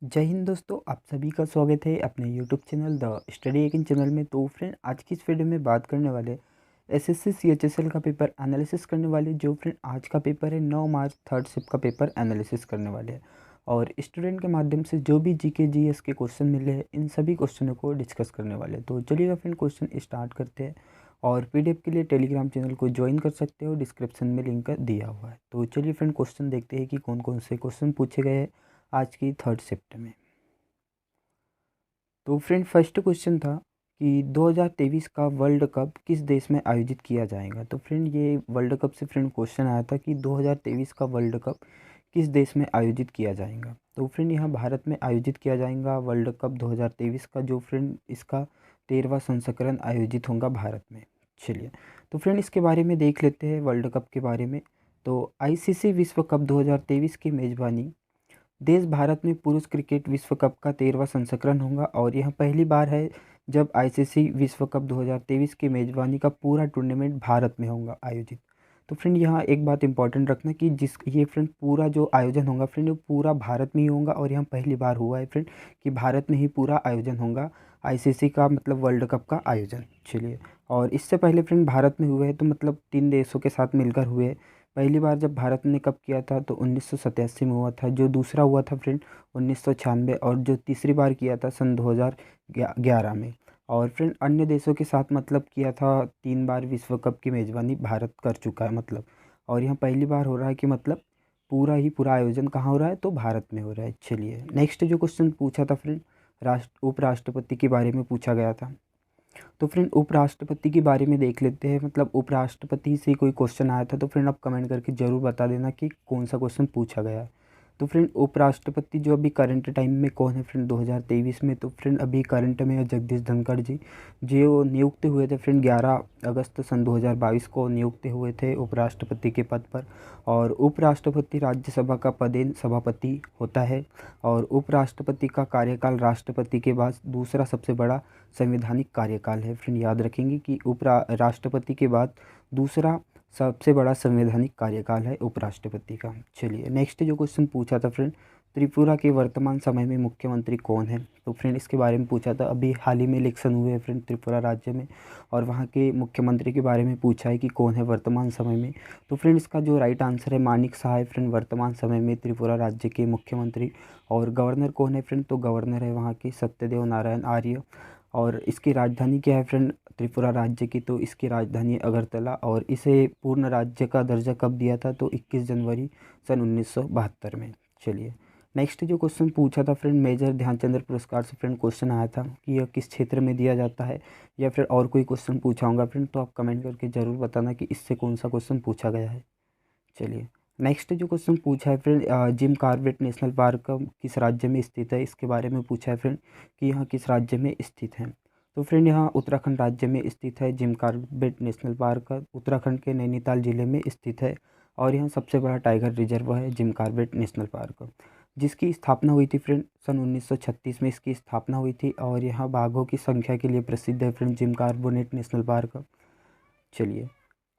जय हिंद दोस्तों, आप सभी का स्वागत है अपने YouTube channel the study Eakin channel में। तो फ्रेंड, आज की इस वीडियो में बात करने वाले एसएससी सीएचएसएल का पेपर एनालिसिस करने वाले। जो फ्रेंड आज का पेपर है 9 मार्च थर्ड शिफ्ट का पेपर एनालिसिस करने वाले हैं और स्टूडेंट के माध्यम से जो भी जीके जीएस के क्वेश्चन मिले हैं इन सभी क्वेश्चनों को डिस्कस करने वाले हैं। तो चलिएगा फ्रेंड, क्वेश्चन स्टार्ट करते हैं। और पीडीएफ के लिए टेलीग्राम चैनल को ज्वाइन कर सकते हो, डिस्क्रिप्शन में लिंक दिया हुआ है। तो चलिए फ्रेंड, क्वेश्चन देखते हैं कि कौन कौन से क्वेश्चन पूछे गए हैं आज की थर्ड शिफ्ट में। तो फ्रेंड, फर्स्ट क्वेश्चन था कि 2023 का वर्ल्ड कप किस देश में आयोजित किया जाएगा। तो फ्रेंड, ये वर्ल्ड कप से फ्रेंड क्वेश्चन आया था कि 2023 का वर्ल्ड कप किस देश में आयोजित किया जाएगा। तो फ्रेंड, यहाँ भारत में आयोजित किया जाएगा वर्ल्ड कप 2023 का, जो फ्रेंड इसका 13वां संस्करण आयोजित होगा भारत में। चलिए, तो फ्रेंड इसके बारे में देख लेते हैं वर्ल्ड कप के बारे में। तो आईसीसी विश्व कप 2023 की मेज़बानी देश भारत में पुरुष क्रिकेट विश्व कप का 13वां संस्करण होगा और यह पहली बार है जब आईसीसी विश्व कप 2023 की मेज़बानी का पूरा टूर्नामेंट भारत में होगा आयोजित। तो फ्रेंड, यहाँ एक बात इंपॉर्टेंट रखना कि ये फ्रेंड पूरा जो आयोजन होगा फ्रेंड वो पूरा भारत में ही होगा और यहाँ पहली बार हुआ है फ्रेंड कि भारत में ही पूरा आयोजन होगा आईसीसी का, मतलब वर्ल्ड कप का आयोजन। चलिए, और इससे पहले फ्रेंड भारत में हुए हैं तो मतलब 3 देशों के साथ मिलकर हुए। पहली बार जब भारत ने कब किया था तो 1987 में हुआ था, जो दूसरा हुआ था फ्रेंड 1996, और जो तीसरी बार किया था सन 2011 में। और फ्रेंड अन्य देशों के साथ मतलब किया था 3 बार विश्व कप की मेज़बानी भारत कर चुका है मतलब। और यहाँ पहली बार हो रहा है कि मतलब पूरा आयोजन कहाँ हो रहा है तो भारत में हो रहा है। चलिए, नेक्स्ट जो क्वेश्चन पूछा था फ्रेंड उपराष्ट्रपति के बारे में पूछा गया था। तो फ्रेंड उपराष्ट्रपति के बारे में देख लेते हैं, मतलब उपराष्ट्रपति से कोई क्वेश्चन आया था तो फ्रेंड आप कमेंट करके ज़रूर बता देना कि कौन सा क्वेश्चन पूछा गया है। तो फ्रेंड उपराष्ट्रपति जो अभी करंट टाइम में कौन है फ्रेंड 2023 में, तो फ्रेंड अभी करंट में है जगदीश धनखड़ जी, जो नियुक्त हुए थे फ्रेंड 11 अगस्त सन 2022 को नियुक्त हुए थे उपराष्ट्रपति के पद पर। और उपराष्ट्रपति राज्यसभा का पदेन सभापति होता है और उपराष्ट्रपति का कार्यकाल राष्ट्रपति के बाद दूसरा सबसे बड़ा संवैधानिक कार्यकाल है। फ्रेंड याद रखेंगे कि राष्ट्रपति के बाद दूसरा सबसे बड़ा संवैधानिक कार्यकाल है उपराष्ट्रपति का। चलिए, नेक्स्ट जो क्वेश्चन पूछा था फ्रेंड त्रिपुरा के वर्तमान समय में मुख्यमंत्री कौन है। तो फ्रेंड इसके बारे में पूछा था, अभी हाल ही में इलेक्शन हुए हैं फ्रेंड त्रिपुरा राज्य में और वहाँ के मुख्यमंत्री के बारे में पूछा है कि कौन है वर्तमान समय में। तो फ्रेंड इसका जो राइट आंसर है मानिक शाह है फ्रेंड वर्तमान समय में त्रिपुरा राज्य के मुख्यमंत्री। और गवर्नर कौन है फ्रेंड, तो गवर्नर है वहाँ के सत्यदेव नारायण आर्य। और इसकी राजधानी क्या है फ्रेंड त्रिपुरा राज्य की, तो इसकी राजधानी है अगरतला। और इसे पूर्ण राज्य का दर्जा कब दिया था, तो 21 जनवरी सन 1972 में। चलिए, नेक्स्ट जो क्वेश्चन पूछा था फ्रेंड मेजर ध्यानचंद्र पुरस्कार से फ्रेंड क्वेश्चन आया था कि यह किस क्षेत्र में दिया जाता है, या फिर और कोई क्वेश्चन पूछा होगा फ्रेंड, तो आप कमेंट करके ज़रूर बताना कि इससे कौन सा क्वेश्चन पूछा गया है। चलिए, नेक्स्ट जो क्वेश्चन पूछा है friend Jim Corbett national park किस राज्य में स्थित है, इसके बारे में पूछा है फ्रेंड कि यहाँ किस राज्य में स्थित है। तो फ्रेंड यहाँ उत्तराखंड राज्य में स्थित है Jim Corbett national park, Uttarakhand के नैनीताल जिले में स्थित है। और यहाँ सबसे बड़ा टाइगर रिजर्व है जिम कॉर्बेट नेशनल पार्क, जिसकी स्थापना हुई थी फ्रेंड सन 1936 में इसकी स्थापना हुई थी। और यहाँ बाघों की संख्या के लिए प्रसिद्ध है friend Jim Corbett national park. चलिए,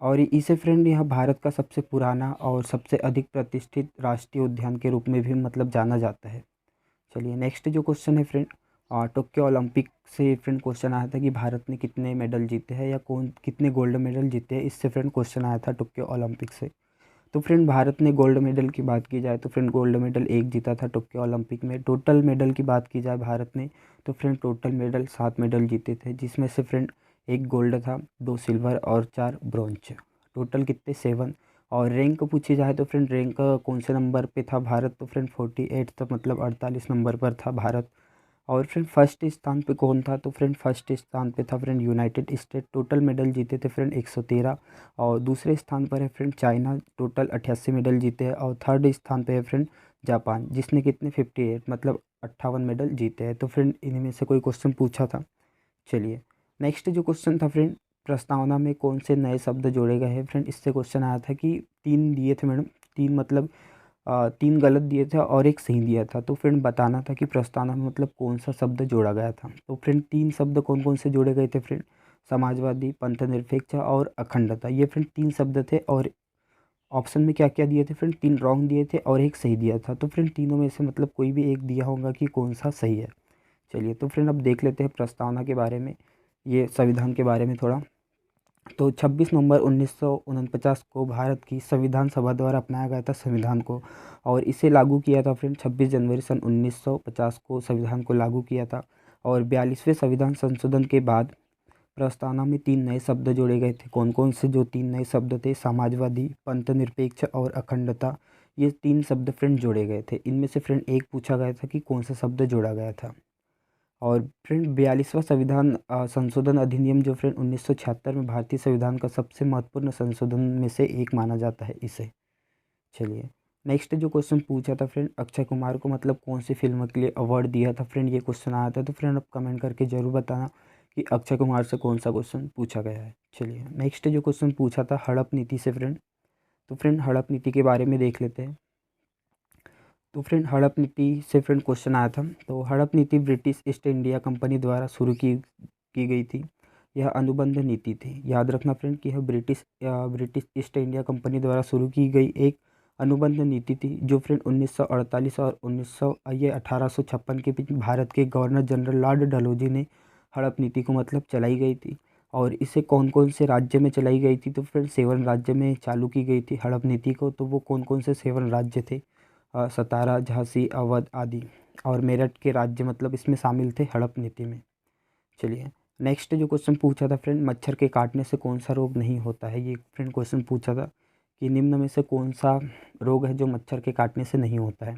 और इसे फ्रेंड यह भारत का सबसे पुराना और सबसे अधिक प्रतिष्ठित राष्ट्रीय उद्यान के रूप में भी मतलब जाना जाता है। चलिए, नेक्स्ट जो क्वेश्चन है फ्रेंड टोक्यो ओलंपिक से फ्रेंड क्वेश्चन आया था कि भारत ने कितने मेडल जीते हैं या कौन कितने गोल्ड मेडल जीते हैं, इससे फ्रेंड क्वेश्चन आया था टोक्यो ओलंपिक से। तो फ्रेंड भारत ने गोल्ड मेडल की बात की जाए तो फ्रेंड गोल्ड मेडल 1 जीता था टोक्यो ओलंपिक में। टोटल मेडल की बात की जाए भारत ने तो फ्रेंड टोटल मेडल 7 मेडल जीते थे, जिसमें से फ्रेंड 1 गोल्ड था, 2 सिल्वर और 4 ब्रॉन्ज, टोटल कितने 7। और रैंक पूछी जाए तो फ्रेंड रैंक कौन से नंबर पे था भारत, तो फ्रेंड 48 तक मतलब 48 नंबर पर था भारत। और फ्रेंड फर्स्ट स्थान पे कौन था, तो फ्रेंड फर्स्ट स्थान पे था friend United state, total medal जीते थे फ्रेंड 113। और दूसरे स्थान पर है फ्रेंड चाइना, टोटल 88 मेडल जीते हैं। और थर्ड स्थान पे है फ्रेंड जापान, जिसने कितने 58 मतलब 58 मेडल जीते हैं। तो फ्रेंड इन्हीं में से कोई क्वेश्चन पूछा था। चलिए, नेक्स्ट जो क्वेश्चन था फ्रेंड प्रस्तावना में कौन से नए शब्द जोड़े गए हैं। फ्रेंड इससे क्वेश्चन आया था कि 3 दिए थे मैडम, 3 मतलब 3 गलत दिए थे और 1 सही दिया था। तो फ्रेंड बताना था कि प्रस्तावना में मतलब कौन सा शब्द जोड़ा गया था। तो फ्रेंड 3 शब्द कौन कौन से जोड़े गए थे फ्रेंड समाजवादी, पंथनिरपेक्ष और अखंडता, ये फ्रेंड 3 शब्द थे। और ऑप्शन में क्या क्या दिए थे फ्रेंड, 3 रॉन्ग दिए थे और 1 सही दिया था। तो फ्रेंड तीनों में से मतलब कोई भी एक दिया होगा कि कौन सा सही है। चलिए तो फ्रेंड अब देख लेते हैं प्रस्तावना के बारे में, ये संविधान के बारे में थोड़ा। तो 26 नवंबर 1949 को भारत की संविधान सभा द्वारा अपनाया गया था संविधान को, और इसे लागू किया था फ्रेंड 26 जनवरी सन 1950 को संविधान को लागू किया था। और 42वें संविधान संशोधन के बाद प्रस्तावना में 3 नए शब्द जोड़े गए थे। कौन कौन से जो 3 नए शब्द थे, समाजवादी, पंथनिरपेक्ष और अखंडता, ये 3 शब्द फ्रेंड जोड़े गए थे। इनमें से फ्रेंड एक पूछा गया था कि कौन सा शब्द जोड़ा गया था। और फ्रेंड 42वां संविधान संशोधन अधिनियम जो फ्रेंड 1976 में भारतीय संविधान का सबसे महत्वपूर्ण संशोधन में से एक माना जाता है इसे। चलिए नेक्स्ट जो क्वेश्चन पूछा था फ्रेंड, अक्षय कुमार को मतलब कौन सी फिल्म के लिए अवार्ड दिया था फ्रेंड, ये क्वेश्चन आया था। तो फ्रेंड आप कमेंट करके जरूर बताना कि अक्षय कुमार से कौन सा क्वेश्चन पूछा गया है। चलिए नेक्स्ट जो क्वेश्चन पूछा था हड़प नीति से फ्रेंड, तो फ्रेंड हड़प नीति के बारे में देख लेते हैं। तो फ्रेंड हड़प नीति से फ्रेंड क्वेश्चन आया था। तो हड़प नीति ब्रिटिश ईस्ट इंडिया कंपनी द्वारा शुरू की गई थी। यह अनुबंध नीति थी। याद रखना फ्रेंड कि यह ब्रिटिश ईस्ट इंडिया कंपनी द्वारा शुरू की गई एक अनुबंध नीति थी, जो फ्रेंड 1948 और 1856 के बीच भारत के गवर्नर जनरल लॉर्ड डलहौजी ने हड़प नीति को मतलब चलाई गई थी। और इसे कौन कौन से राज्य में चलाई गई थी, तो फ्रेंड 7 राज्य में चालू की गई थी हड़प नीति को। तो वो कौन कौन से 7 राज्य थे, सतारा, झांसी, अवध आदि, और मेरठ के राज्य मतलब इसमें शामिल थे हड़प नीति में। चलिए नेक्स्ट जो क्वेश्चन पूछा था फ्रेंड, मच्छर के काटने से कौन सा रोग नहीं होता है। ये फ्रेंड क्वेश्चन पूछा था कि निम्न में से कौन सा रोग है जो मच्छर के काटने से नहीं होता है।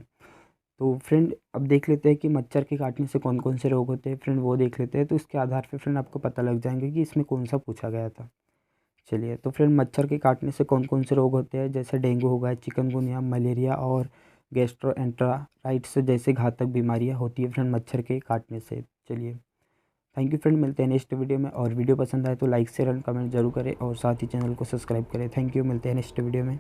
तो फ्रेंड अब देख लेते हैं कि मच्छर के काटने से कौन कौन से रोग होते हैं फ्रेंड, वो देख लेते हैं। तो इसके आधार पर फ्रेंड आपको पता लग जाएंगे कि इसमें कौन सा पूछा गया था। चलिए तो फ्रेंड मच्छर के काटने से कौन कौन से रोग होते हैं, जैसे डेंगू हो गया, चिकनगुनिया, मलेरिया और गैस्ट्रोएंटेराइटिस जैसे घातक बीमारियां होती है फ्रेंड मच्छर के काटने से। चलिए थैंक यू फ्रेंड, मिलते हैं नेक्स्ट वीडियो में। और वीडियो पसंद आए तो लाइक शेयर एंड कमेंट जरूर करें और साथ ही चैनल को सब्सक्राइब करें। थैंक यू, मिलते हैं नेक्स्ट वीडियो में।